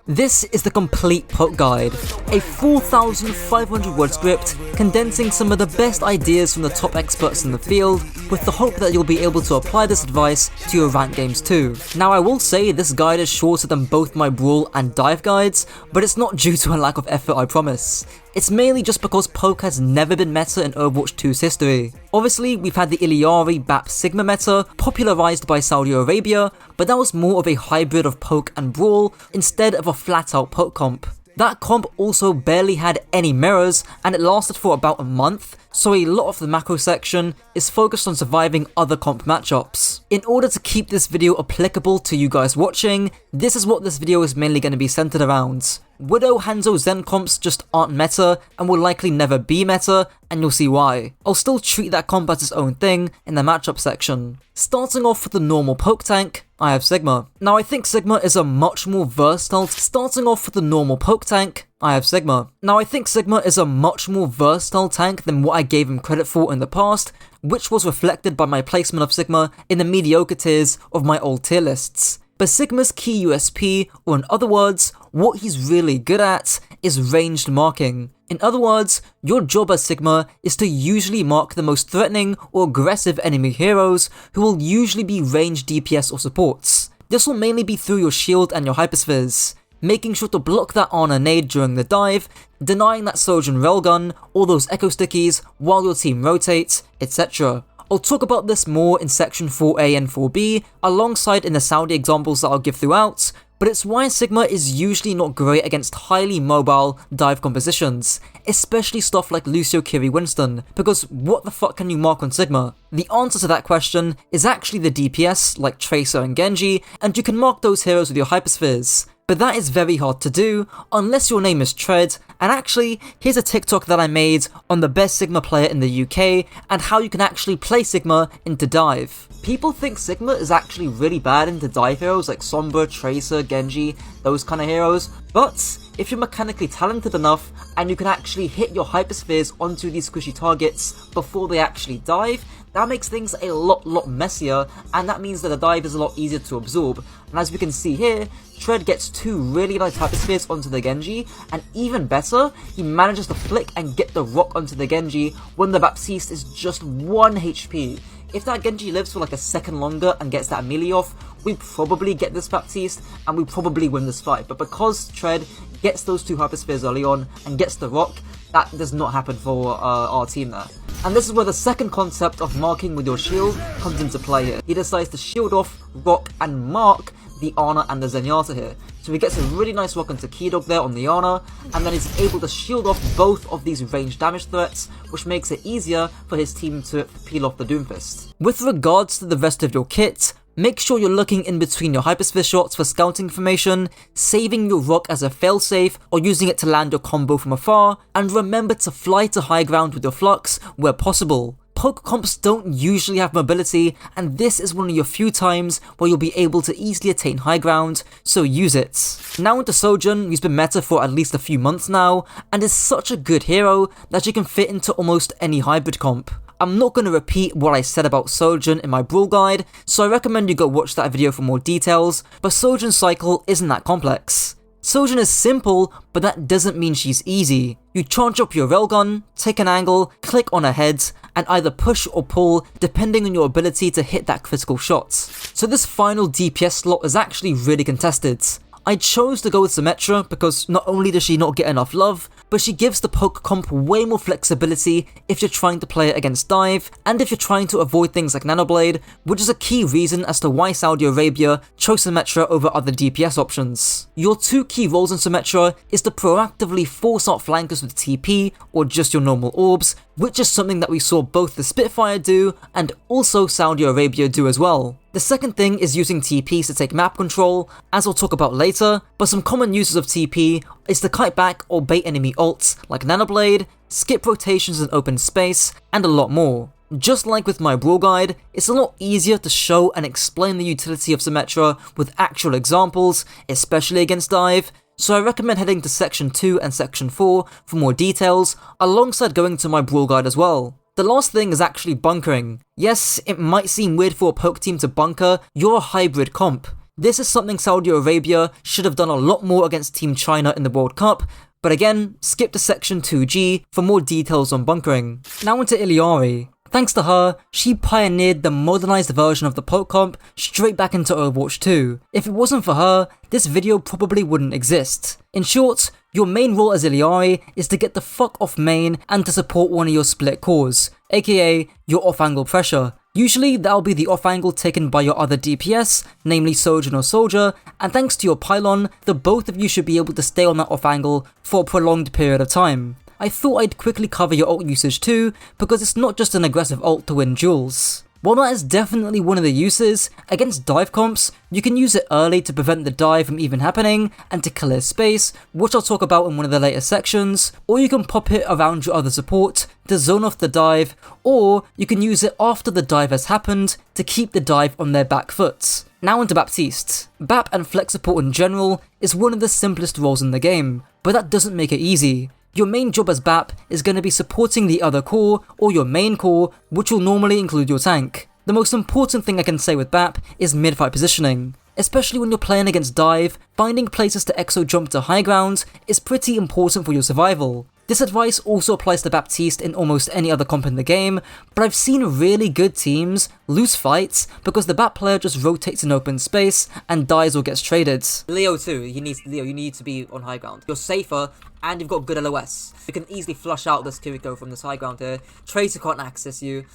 This is the complete poke guide, a 4,500 word script condensing some of the best ideas from the top experts in the field, with the hope that you'll be able to apply this advice to your ranked games too. Now I will say this guide is shorter than both my Brawl and Dive guides, but it's not due to a lack of effort, I promise. It's mainly just because poke has never been meta in Overwatch 2's history. Obviously, we've had the Illari BAP Sigma meta, popularised by Saudi Arabia, but that was more of a hybrid of poke and Brawl, instead of a flat out poke comp. That comp also barely had any mirrors, and it lasted for about a month, so a lot of the macro section is focused on surviving other comp matchups. In order to keep this video applicable to you guys watching, this is what this video is mainly going to be centered around. Widow, Hanzo, Zen comps just aren't meta, and will likely never be meta, and you'll see why. I'll still treat that comp as its own thing in the matchup section. Starting off with the normal poke tank, I have Sigma. Now I think Sigma is a much more versatile tank than what I gave him credit for in the past, which was reflected by my placement of Sigma in the mediocre tiers of my old tier lists. But Sigma's key USP, or in other words, what he's really good at, is ranged marking. In other words, your job as Sigma is to usually mark the most threatening or aggressive enemy heroes who will usually be ranged DPS or supports. This will mainly be through your shield and your hyperspheres, making sure to block that Ana nade during the dive, denying that Sojourn railgun or those echo stickies while your team rotates, etc. I'll talk about this more in section 4A and 4B, alongside in the Saudi examples that I'll give throughout, but it's why Sigma is usually not great against highly mobile dive compositions, especially stuff like Lucio, Kiri, Winston, because what the fuck can you mark on Sigma? The answer to that question is actually the DPS, like Tracer and Genji, and you can mark those heroes with your hyperspheres. But that is very hard to do, unless your name is Tread, and actually, here's a TikTok that I made on the best Sigma player in the UK, and how you can actually play Sigma into Dive. People think Sigma is actually really bad into Dive heroes like Sombra, Tracer, Genji, those kind of heroes, but if you're mechanically talented enough, and you can actually hit your hyperspheres onto these squishy targets before they actually dive, that makes things a lot messier, and that means that the dive is a lot easier to absorb. And as we can see here, Tread gets 2 really nice hyperspheres onto the Genji, and even better, he manages to flick and get the rock onto the Genji when the Baptiste is just 1 HP. If that Genji lives for like a second longer and gets that melee off, we probably get this Baptiste and we probably win this fight. But because Tread gets those 2 hyperspheres early on and gets the rock, that does not happen for our team there. And this is where the second concept of marking with your shield comes into play here. He decides to shield off, rock, and mark the Ana and the Zenyatta here. So he gets a really nice rock onto Keydog there on the Ana, and then he's able to shield off both of these ranged damage threats, which makes it easier for his team to peel off the Doomfist. With regards to the rest of your kit, make sure you're looking in between your hypersphere shots for scouting information, saving your rock as a failsafe or using it to land your combo from afar, and remember to fly to high ground with your flux where possible. Poke comps don't usually have mobility, and this is one of your few times where you'll be able to easily attain high ground, so use it. Now into Sojourn, who's been meta for at least a few months now, and is such a good hero that you can fit into almost any hybrid comp. I'm not going to repeat what I said about Sojourn in my Brawl guide, so I recommend you go watch that video for more details, but Sojourn's cycle isn't that complex. Sojourn is simple, but that doesn't mean she's easy. You charge up your railgun, take an angle, click on her head, and either push or pull depending on your ability to hit that critical shot. So this final DPS slot is actually really contested. I chose to go with Symmetra because not only does she not get enough love, but she gives the poke comp way more flexibility if you're trying to play it against dive, and if you're trying to avoid things like Nanoblade, which is a key reason as to why Saudi Arabia chose Symmetra over other DPS options. Your 2 key roles in Symmetra is to proactively force out flankers with TP, or just your normal orbs, which is something that we saw both the Spitfire do, and also Saudi Arabia do as well. The second thing is using TPs to take map control, as I'll talk about later, but some common uses of TP is to kite back or bait enemy ults like Nanoblade, skip rotations in open space, and a lot more. Just like with my Brawl guide, it's a lot easier to show and explain the utility of Symmetra with actual examples, especially against dive, so I recommend heading to section 2 and section 4 for more details, alongside going to my Brawl guide as well. The last thing is actually bunkering. Yes, it might seem weird for a poke team to bunker, you're a hybrid comp. This is something Saudi Arabia should have done a lot more against Team China in the World Cup, but again, skip to section 2G for more details on bunkering. Now into Illari. Thanks to her, she pioneered the modernized version of the poke comp straight back into Overwatch 2. If it wasn't for her, this video probably wouldn't exist. In short, your main role as Illari is to get the fuck off main and to support one of your split cores, aka your off-angle pressure. Usually that'll be the off-angle taken by your other DPS, namely Sojourn or Soldier, and thanks to your pylon, the both of you should be able to stay on that off-angle for a prolonged period of time. I thought I'd quickly cover your ult usage too, because it's not just an aggressive ult to win duels. While that is definitely one of the uses, against dive comps, you can use it early to prevent the dive from even happening and to clear space, which I'll talk about in one of the later sections, or you can pop it around your other support to zone off the dive, or you can use it after the dive has happened to keep the dive on their back foot. Now into Baptiste. Bap and flex support in general is one of the simplest roles in the game, but that doesn't make it easy. Your main job as Bap is going to be supporting the other core, or your main core, which will normally include your tank. The most important thing I can say with Bap is mid-fight positioning. Especially when you're playing against dive, finding places to exo jump to high ground is pretty important for your survival. This advice also applies to Baptiste in almost any other comp in the game, but I've seen really good teams lose fights because the Bap player just rotates in open space and dies or gets traded. Leo too, you need to be on high ground. You're safer and you've got good LOS. You can easily flush out this Kiriko from this high ground here. Tracer can't access you.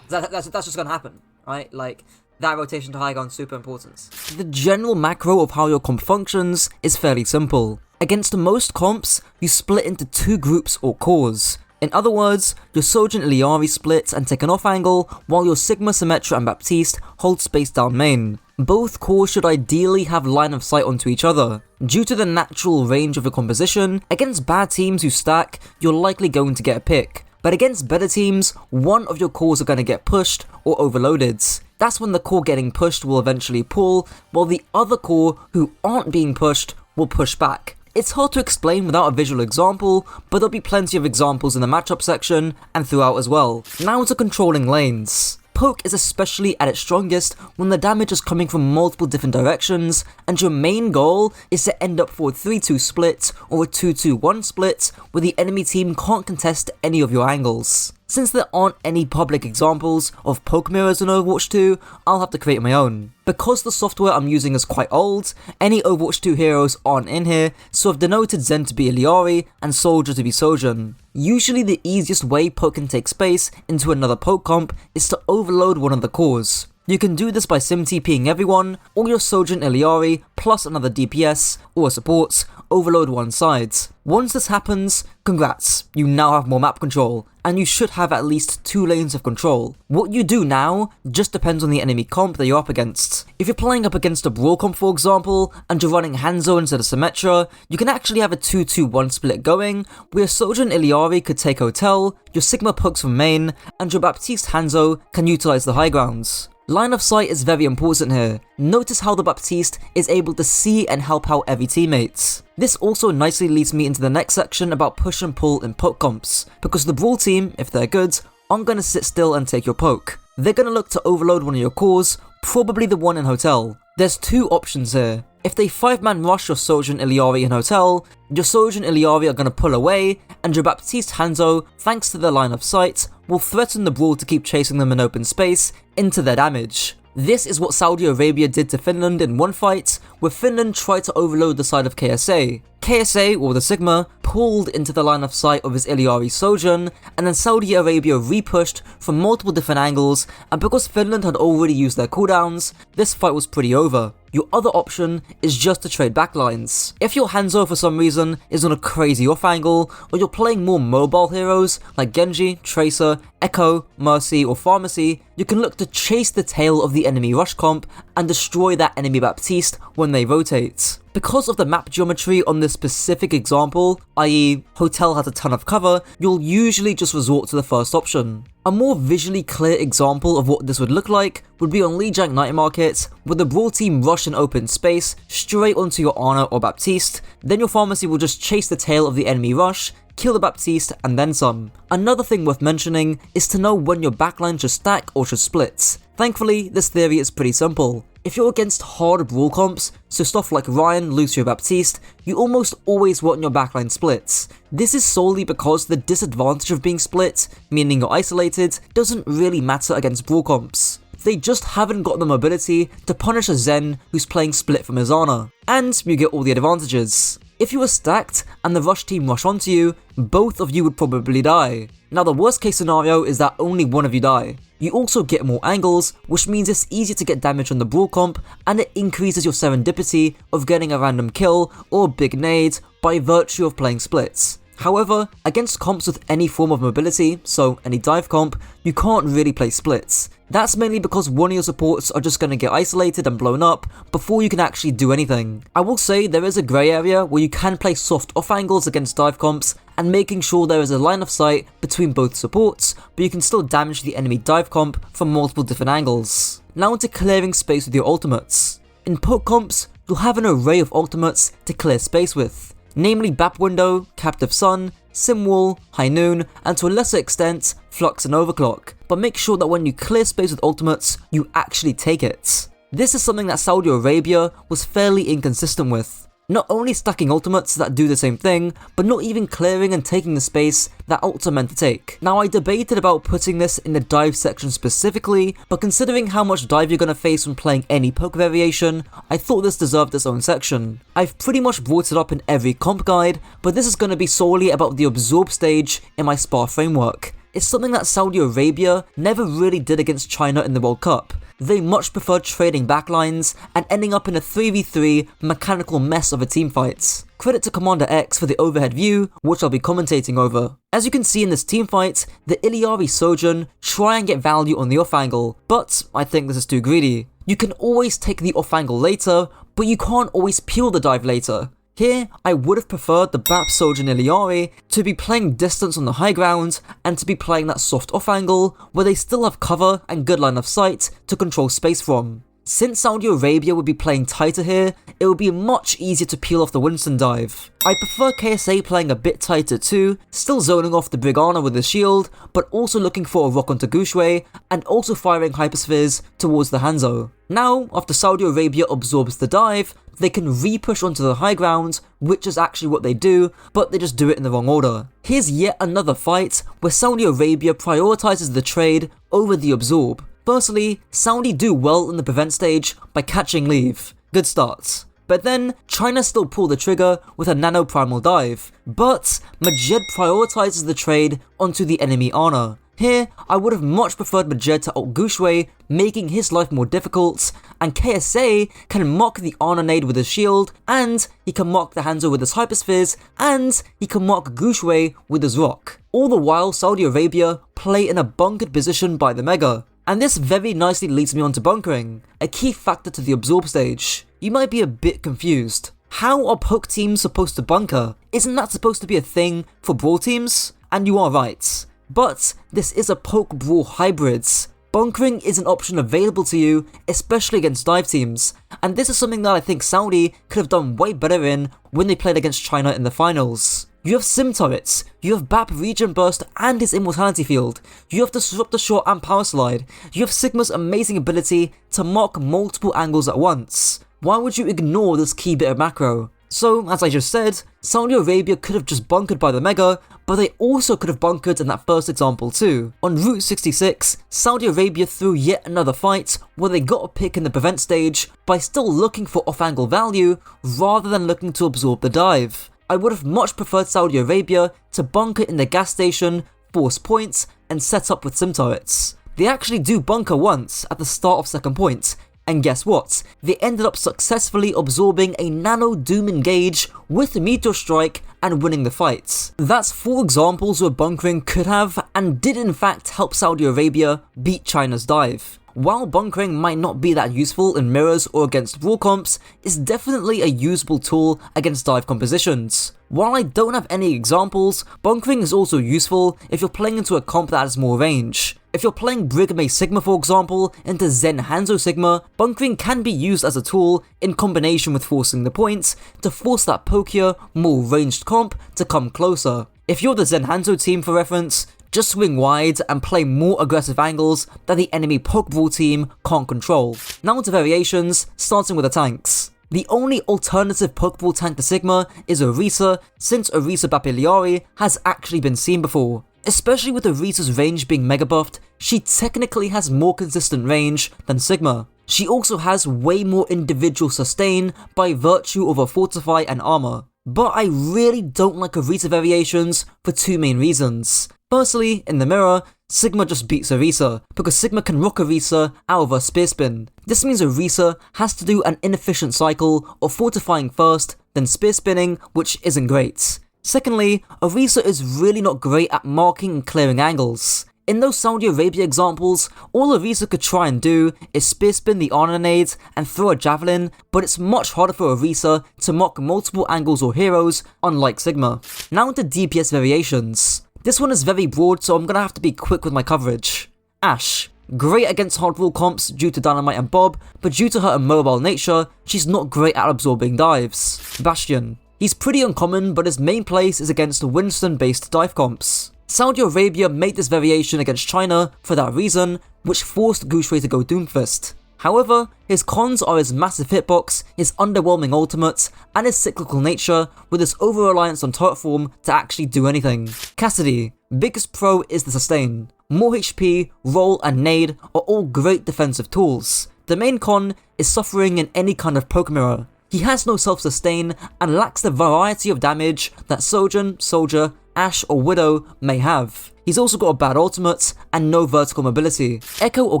That's just gonna happen, right? Like, that rotation to high ground is super important. The general macro of how your comp functions is fairly simple. Against most comps, you split into two groups or cores. In other words, your Sojourn Illari splits and take an off angle, while your Sigma, Symmetra and Baptiste hold space down main. Both cores should ideally have line of sight onto each other. Due to the natural range of your composition, against bad teams who stack, you're likely going to get a pick. But against better teams, one of your cores are going to get pushed or overloaded. That's when the core getting pushed will eventually pull, while the other core who aren't being pushed will push back. It's hard to explain without a visual example, but there'll be plenty of examples in the matchup section and throughout as well. Now to controlling lanes. Poke is especially at its strongest when the damage is coming from multiple different directions, and your main goal is to end up for a 3-2 split or a 2-2-1 split where the enemy team can't contest any of your angles. Since there aren't any public examples of poke mirrors in Overwatch 2, I'll have to create my own. Because the software I'm using is quite old, any Overwatch 2 heroes aren't in here, so I've denoted Zen to be Illari and Soldier to be Sojourn. Usually the easiest way poke can take space into another poke comp is to overload one of the cores. You can do this by sim TPing everyone, or your Sojourn Illari plus another DPS, or a support, overload one side. Once this happens, congrats, you now have more map control, and you should have at least 2 lanes of control. What you do now just depends on the enemy comp that you're up against. If you're playing up against a Brawl comp for example, and you're running Hanzo instead of Symmetra, you can actually have a 2-2-1 split going, where Sojourn Illari could take Hotel, your Sigma pokes from main, and your Baptiste Hanzo can utilize the high grounds. Line of sight is very important here. Notice how the Baptiste is able to see and help out every teammate. This also nicely leads me into the next section about push and pull in poke comps, because the Brawl team, if they're good, aren't going to sit still and take your poke. They're going to look to overload one of your cores, probably the one in Hotel. There's 2 options here. If they 5-man rush your Sojourn Illari in Hotel, your Sojourn Illari are going to pull away, and your Baptiste Hanzo, thanks to their line of sight, will threaten the Brawl to keep chasing them in open space into their damage. This is what Saudi Arabia did to Finland in one fight, where Finland tried to overload the side of KSA. KSA, or the Sigma, pulled into the line of sight of his Illari Sojourn, and then Saudi Arabia repushed from multiple different angles, and because Finland had already used their cooldowns, this fight was pretty over. Your other option is just to trade backlines. If your Hanzo for some reason is on a crazy off angle, or you're playing more mobile heroes like Genji, Tracer, Echo, Mercy or Pharmacy, you can look to chase the tail of the enemy rush comp and destroy that enemy Baptiste when they rotate. Because of the map geometry on this specific example, i.e. Hotel has a ton of cover, you'll usually just resort to the first option. A more visually clear example of what this would look like would be on Lijiang Night Market, where the Brawl team rush an open space straight onto your Ana or Baptiste, then your Pharmacy will just chase the tail of the enemy rush, kill the Baptiste, and then some. Another thing worth mentioning is to know when your backline should stack or should split. Thankfully, this theory is pretty simple. If you're against hard brawl comps, so stuff like Ryan, Lucio, Baptiste, you almost always want your backline splits. This is solely because the disadvantage of being split, meaning you're isolated, doesn't really matter against brawl comps. They just haven't got the mobility to punish a Zen who's playing split from his Ana, and you get all the advantages. If you were stacked and the rush team rush onto you, both of you would probably die. Now the worst case scenario is that only one of you die. You also get more angles, which means it's easier to get damage on the brawl comp, and it increases your serendipity of getting a random kill or a big nade by virtue of playing splits. However, against comps with any form of mobility, so any dive comp, you can't really play splits. That's mainly because one of your supports are just going to get isolated and blown up before you can actually do anything. I will say there is a grey area where you can play soft off angles against dive comps and making sure there is a line of sight between both supports, but you can still damage the enemy dive comp from multiple different angles. Now into clearing space with your ultimates. In poke comps, you'll have an array of ultimates to clear space with, namely Bap Window, Captive Sun, Sim Wall, High Noon, and to a lesser extent, Flux and Overclock, but make sure that when you clear space with ultimates, you actually take it. This is something that Saudi Arabia was fairly inconsistent with. Not only stacking ultimates that do the same thing, but not even clearing and taking the space that ults are meant to take. Now I debated about putting this in the dive section specifically, but considering how much dive you're going to face when playing any poke variation, I thought this deserved its own section. I've pretty much brought it up in every comp guide, but this is going to be solely about the absorb stage in my SPA framework. It's something that Saudi Arabia never really did against China in the World Cup. They much preferred trading backlines and ending up in a 3v3 mechanical mess of a teamfight. Credit to CommanderX for the overhead view, which I'll be commentating over. As you can see in this teamfight, the Illari Sojourn try and get value on the off angle, but I think this is too greedy. You can always take the off angle later, but you can't always peel the dive later. Here, I would have preferred the Bap Sojourn Illari to be playing distance on the high ground and to be playing that soft off angle where they still have cover and good line of sight to control space from. Since Saudi Arabia would be playing tighter here, it would be much easier to peel off the Winston dive. I prefer KSA playing a bit tighter too, still zoning off the Brigana with the shield, but also looking for a rock onto Gushue and also firing hyperspheres towards the Hanzo. Now, after Saudi Arabia absorbs the dive, they can re-push onto the high ground, which is actually what they do, but they just do it in the wrong order. Here's yet another fight where Saudi Arabia prioritizes the trade over the absorb. Firstly, Saudi do well in the prevent stage by catching leave. Good start. But then, China still pull the trigger with a nano primal dive, but Majed prioritizes the trade onto the enemy Ana. Here, I would have much preferred Majed to ult Gushue, making his life more difficult, and KSA can mock the Ana nade with his shield, and he can mock the Hanzo with his hyperspheres, and he can mock Gushue with his rock. All the while, Saudi Arabia play in a bunkered position by the Mega. And this very nicely leads me on to bunkering, a key factor to the absorb stage. You might be a bit confused. How are poke teams supposed to bunker? Isn't that supposed to be a thing for brawl teams? And you are right. But this is a poke brawl hybrids. Bunkering is an option available to you, especially against dive teams, and this is something that I think Saudi could have done way better in when they played against China in the finals. You have sim turrets, you have Bap Regen Burst and his Immortality Field, you have Disruptor Shot and Power Slide, you have Sigma's amazing ability to mark multiple angles at once. Why would you ignore this key bit of macro? So, as I just said, Saudi Arabia could have just bunkered by the Mega, but they also could have bunkered in that first example too. On Route 66, Saudi Arabia threw yet another fight where they got a pick in the prevent stage by still looking for off-angle value rather than looking to absorb the dive. I would have much preferred Saudi Arabia to bunker in the gas station, force points, and set up with sim turrets. They actually do bunker once at the start of second point, and guess what? They ended up successfully absorbing a nano doom engage with Meteor Strike and winning the fight. That's 4 examples where bunkering could have and did in fact help Saudi Arabia beat China's dive. While bunkering might not be that useful in mirrors or against brawl comps, it's definitely a usable tool against dive compositions. While I don't have any examples, bunkering is also useful if you're playing into a comp that has more range. If you're playing Brigame Sigma for example into Zen Hanzo Sigma, bunkering can be used as a tool in combination with forcing the points to force that pokier, more ranged comp to come closer. If you're the Zen Hanzo team for reference, Just swing wide and play more aggressive angles that the enemy poke brawl team can't control. Now onto variations, starting with the tanks. The only alternative poke brawl tank to Sigma is Orisa, since Orisa Illari has actually been seen before. Especially with Orisa's range being mega buffed, she technically has more consistent range than Sigma. She also has way more individual sustain by virtue of her Fortify and armor. But I really don't like Orisa variations for two main reasons. Firstly, in the mirror, Sigma just beats Orisa, because Sigma can rock Orisa out of her spear spin. This means Orisa has to do an inefficient cycle of fortifying first, then spear spinning, which isn't great. Secondly, Orisa is really not great at marking and clearing angles. In those Saudi Arabia examples, all Orisa could try and do is spear spin the Ana nade and throw a javelin, but it's much harder for Orisa to mark multiple angles or heroes, unlike Sigma. Now into DPS variations. This one is very broad, so I'm gonna have to be quick with my coverage. Ashe. Great against hardball comps due to Dynamite and Bob, but due to her immobile nature, she's not great at absorbing dives. Bastion. He's pretty uncommon, but his main place is against Winston-based dive comps. Saudi Arabia made this variation against China for that reason, which forced Gushui to go Doomfist. However, his cons are his massive hitbox, his underwhelming ultimates, and his cyclical nature, with his over-reliance on turret form to actually do anything. Cassidy. Biggest pro is the sustain. More HP, roll, and nade are all great defensive tools. The main con is suffering in any kind of poke mirror. He has no self-sustain and lacks the variety of damage that Sojourn, Soldier, Ashe, or Widow may have. He's also got a bad ultimate and no vertical mobility. Echo or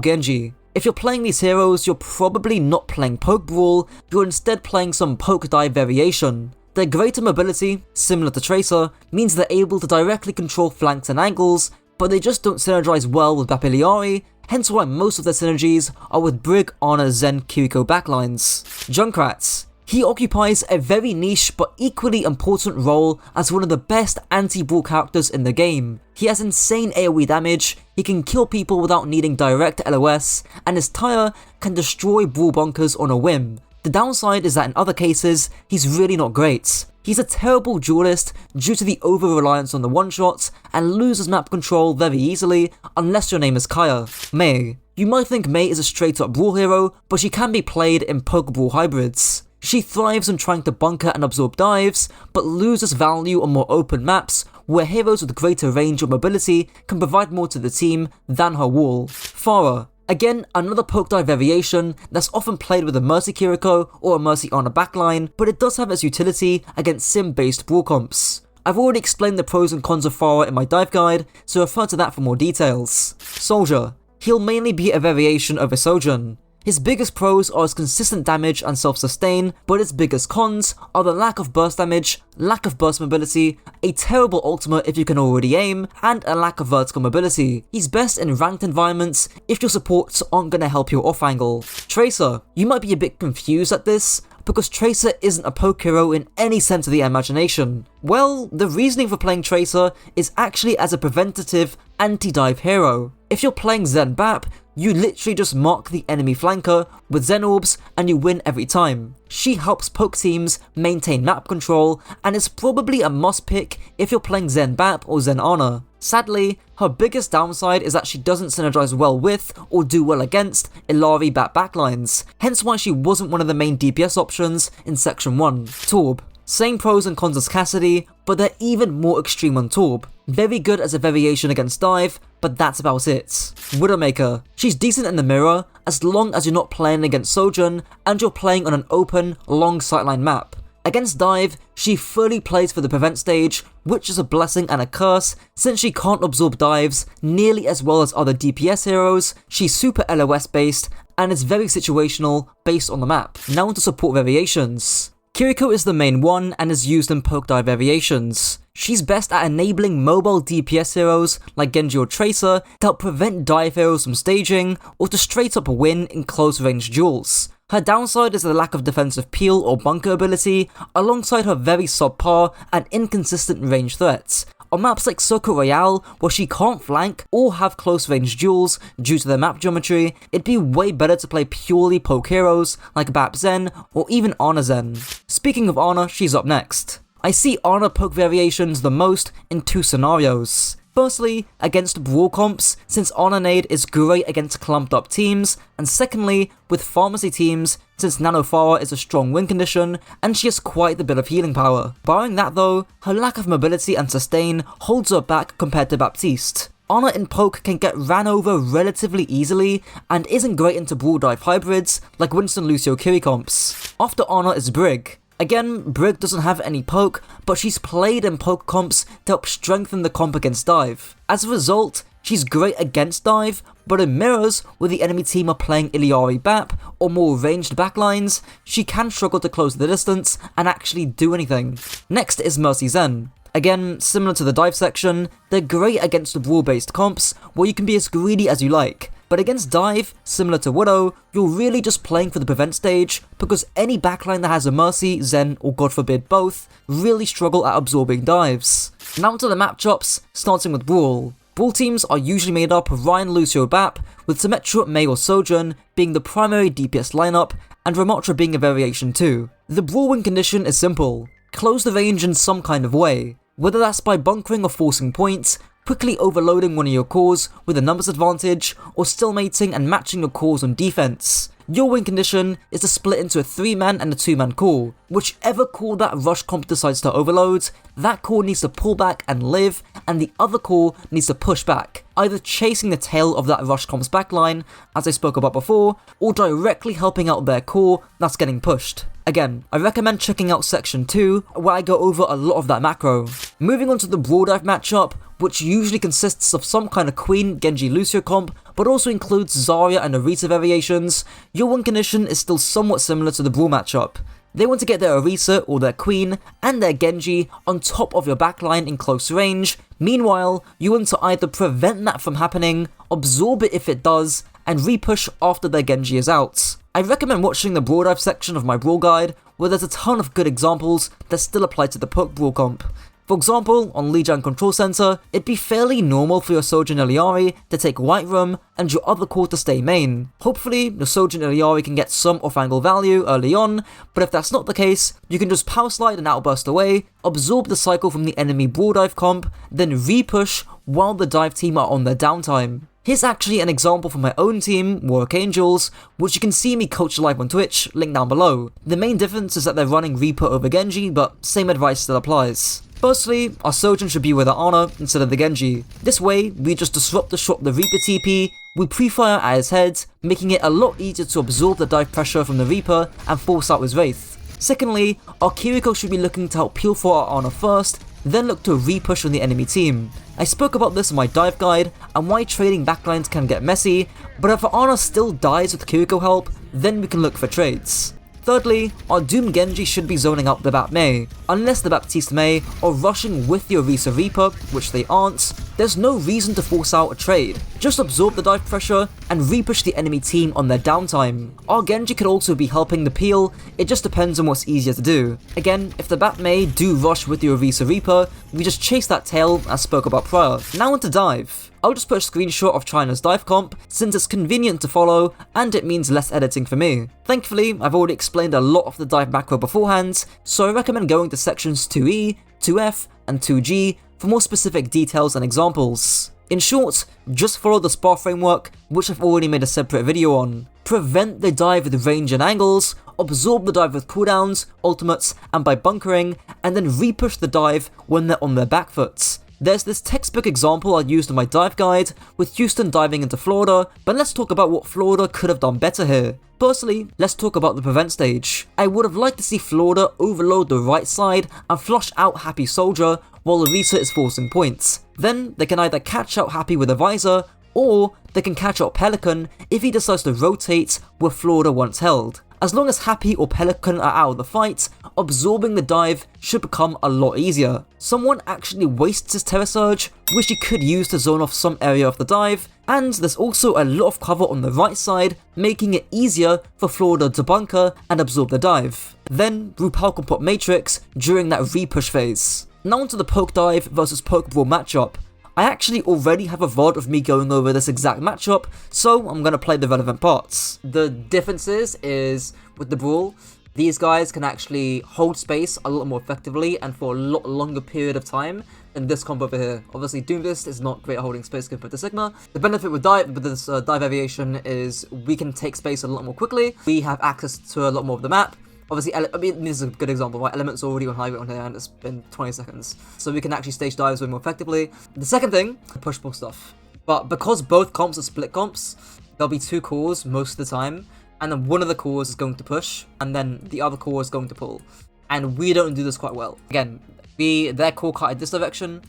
Genji. If you're playing these heroes, you're probably not playing poke brawl, you're instead playing some poke dive variation. Their greater mobility, similar to Tracer, means they're able to directly control flanks and angles, but they just don't synergize well with Illari, hence why most of their synergies are with Brig, Ana, Zen, Kiriko backlines. Junkrat. He occupies a very niche but equally important role as one of the best anti-brawl characters in the game. He has insane AoE damage, he can kill people without needing direct LOS, and his Tyre can destroy brawl bunkers on a whim. The downside is that in other cases, he's really not great. He's a terrible duelist due to the over-reliance on the one-shots, and loses map control very easily unless your name is Kaya. Mei. You might think Mei is a straight-up brawl hero, but she can be played in poke brawl hybrids. She thrives on trying to bunker and absorb dives, but loses value on more open maps where heroes with greater range or mobility can provide more to the team than her wall. Pharah. Again, another poke dive variation that's often played with a Mercy Kiriko or a Mercy Ana backline, but it does have its utility against sim-based brawl comps. I've already explained the pros and cons of Pharah in my dive guide, so refer to that for more details. Soldier. He'll mainly be a variation of a Sojourn. His biggest pros are his consistent damage and self-sustain, but his biggest cons are the lack of burst damage, lack of burst mobility, a terrible ultimate if you can already aim, and a lack of vertical mobility. He's best in ranked environments if your supports aren't gonna help your off angle. Tracer. You might be a bit confused at this, because Tracer isn't a poke hero in any sense of the imagination. Well, the reasoning for playing Tracer is actually as a preventative anti-dive hero. If you're playing Zen Bap, you literally just mark the enemy flanker with Zen Orbs and you win every time. She helps poke teams maintain map control and is probably a must pick if you're playing Zen Bap or Zen Ana. Sadly, her biggest downside is that she doesn't synergize well with or do well against Illari Bap backlines, hence why she wasn't one of the main DPS options in Section 1. Torb. Same pros and cons as Cassidy, but they're even more extreme on Torb. Very good as a variation against dive, but that's about it. Widowmaker. She's decent in the mirror, as long as you're not playing against Sojourn and you're playing on an open, long sightline map. Against dive, she fully plays for the prevent stage, which is a blessing and a curse since she can't absorb dives nearly as well as other DPS heroes. She's super LOS based and is very situational based on the map. Now onto support variations. Kiriko is the main one and is used in poke dive variations. She's best at enabling mobile DPS heroes like Genji or Tracer to help prevent dive heroes from staging or to straight up win in close range duels. Her downside is the lack of defensive peel or bunker ability, alongside her very subpar and inconsistent range threats. On maps like Circuit Royale, where she can't flank or have close range duels due to their map geometry, it'd be way better to play purely poke heroes like Bap Zen or even Ana Zen. Speaking of Ana, she's up next. I see Ana poke variations the most in two scenarios. Firstly, against Brawl comps, since Honor Nade is great against clumped up teams, and secondly, with Pharmacy teams, since Nanofara is a strong win condition, and she has quite a bit of healing power. Barring that though, her lack of mobility and sustain holds her back compared to Baptiste. Honor in poke can get ran over relatively easily, and isn't great into Brawl dive hybrids like Winston Lucio Kiri comps. After Honor is Brig. Again, Brig doesn't have any poke, but she's played in poke comps to help strengthen the comp against dive. As a result, she's great against dive, but in mirrors, where the enemy team are playing Illari Bap or more ranged backlines, she can struggle to close the distance and actually do anything. Next is Mercy Zen. Again, similar to the dive section, they're great against the Brawl based comps, where you can be as greedy as you like. But against dive, similar to Widow, you're really just playing for the prevent stage, because any backline that has a Mercy, Zen, or God forbid both, really struggle at absorbing dives. Now to the matchups, starting with Brawl. Brawl teams are usually made up of Ryan, Lucio, Bap, with Symmetra, Mei or Sojourn being the primary DPS lineup, and Ramatra being a variation too. The Brawl win condition is simple: close the range in some kind of way, whether that's by bunkering or forcing points, quickly overloading one of your cores with a numbers advantage, or stillmating and matching your cores on defense. Your win condition is to split into a 3-man and a 2-man core. Whichever core that rush comp decides to overload, that core needs to pull back and live, and the other core needs to push back, either chasing the tail of that rush comp's backline, as I spoke about before, or directly helping out their core that's getting pushed. Again, I recommend checking out section 2, where I go over a lot of that macro. Moving on to the Brawl Dive matchup, which usually consists of some kind of Queen, Genji, Lucio comp, but also includes Zarya and Orisa variations, your win condition is still somewhat similar to the Brawl matchup. They want to get their Orisa or their Queen and their Genji on top of your backline in close range. Meanwhile, you want to either prevent that from happening, absorb it if it does, and repush after their Genji is out. I recommend watching the Brawl Dive section of my Brawl guide, where there's a ton of good examples that still apply to the poke Brawl comp. For example, on Lijiang Control Center, it'd be fairly normal for your Sojourn Illari to take White Room and your other core to stay main. Hopefully, your Sojourn Illari can get some off-angle value early on, but if that's not the case, you can just power slide and outburst away, absorb the cycle from the enemy Brawl Dive comp, then repush while the dive team are on their downtime. Here's actually an example from my own team, Warwick Angels, which you can see me coach live on Twitch, link down below. The main difference is that they're running Reaper over Genji, but same advice still applies. Firstly, our Sojourn should be with our Honor instead of the Genji. This way, we just disrupt the Reaper TP, we pre-fire at his head, making it a lot easier to absorb the dive pressure from the Reaper and force out his Wraith. Secondly, our Kiriko should be looking to help peel for our Honor first, then look to repush on the enemy team. I spoke about this in my dive guide and why trading backlines can get messy, but if our Honor still dies with Kiriko help, then we can look for trades. Thirdly, our Doom Genji should be zoning out the Bap Mei. Unless the Baptiste Mei are rushing with the Orisa Reaper, which they aren't, there's no reason to force out a trade. Just absorb the dive pressure and repush the enemy team on their downtime. Our Genji could also be helping the peel, it just depends on what's easier to do. Again, if the Bap Mei do rush with the Orisa Reaper, we just chase that tail as spoke about prior. Now on to dive. I'll just put a screenshot of China's dive comp, since it's convenient to follow, and it means less editing for me. Thankfully, I've already explained a lot of the dive macro beforehand, so I recommend going to sections 2E, 2F, and 2G for more specific details and examples. In short, just follow the SPAR framework, which I've already made a separate video on. Prevent the dive with range and angles, absorb the dive with cooldowns, ultimates, and by bunkering, and then repush the dive when they're on their back foot. There's this textbook example I used in my dive guide, with Houston diving into Florida, but let's talk about what Florida could have done better here. Firstly, let's talk about the prevent stage. I would have liked to see Florida overload the right side and flush out Happy Soldier while Orisa is forcing points. Then they can either catch out Happy with a visor, or they can catch out Pelican if he decides to rotate where Florida once held. As long as Happy or Pelican are out of the fight, absorbing the dive should become a lot easier. Someone actually wastes his Terror Surge, which he could use to zone off some area of the dive, and there's also a lot of cover on the right side, making it easier for Florida to bunker and absorb the dive. Then Rupal can pop Matrix during that repush phase. Now onto the poke dive versus poke Brawl matchup. I actually already have a VOD of me going over this exact matchup, so I'm going to play the relevant parts. The differences is, with the Brawl, These guys can actually hold space a lot more effectively and for a lot longer period of time than this combo over here. Obviously, Doomfist is not great at holding space compared to Sigma. The benefit with this dive variation is we can take space a lot more quickly. We have access to a lot more of the map. Obviously, this is a good example, right? Element's already on high ground here and it's been 20 seconds. So we can actually stage dives way more effectively. The second thing, push-pull stuff. But because both comps are split comps, there'll be 2 cores most of the time. And then one of the cores is going to push, and then the other core is going to pull. And we don't do this quite well. Again, their core cutted this direction,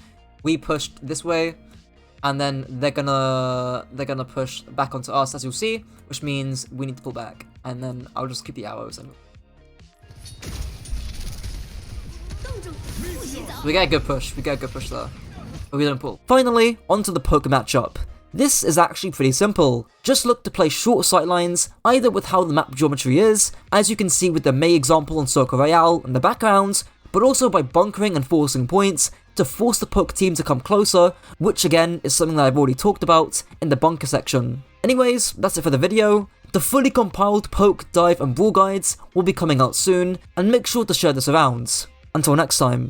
we pushed this way, and then they're gonna push back onto us, as you'll see, which means we need to pull back. And then I'll just keep the arrows and we get a good push there, but we don't pull. Finally, onto the poke matchup. This is actually pretty simple. Just look to play short sightlines, either with how the map geometry is, as you can see with the Mei example on Circle Royale in the background, but also by bunkering and forcing points to force the poke team to come closer, which again is something that I've already talked about in the bunker section. Anyways, that's it for the video. The fully compiled poke, dive and brawl guides will be coming out soon, and make sure to share this around. Until next time.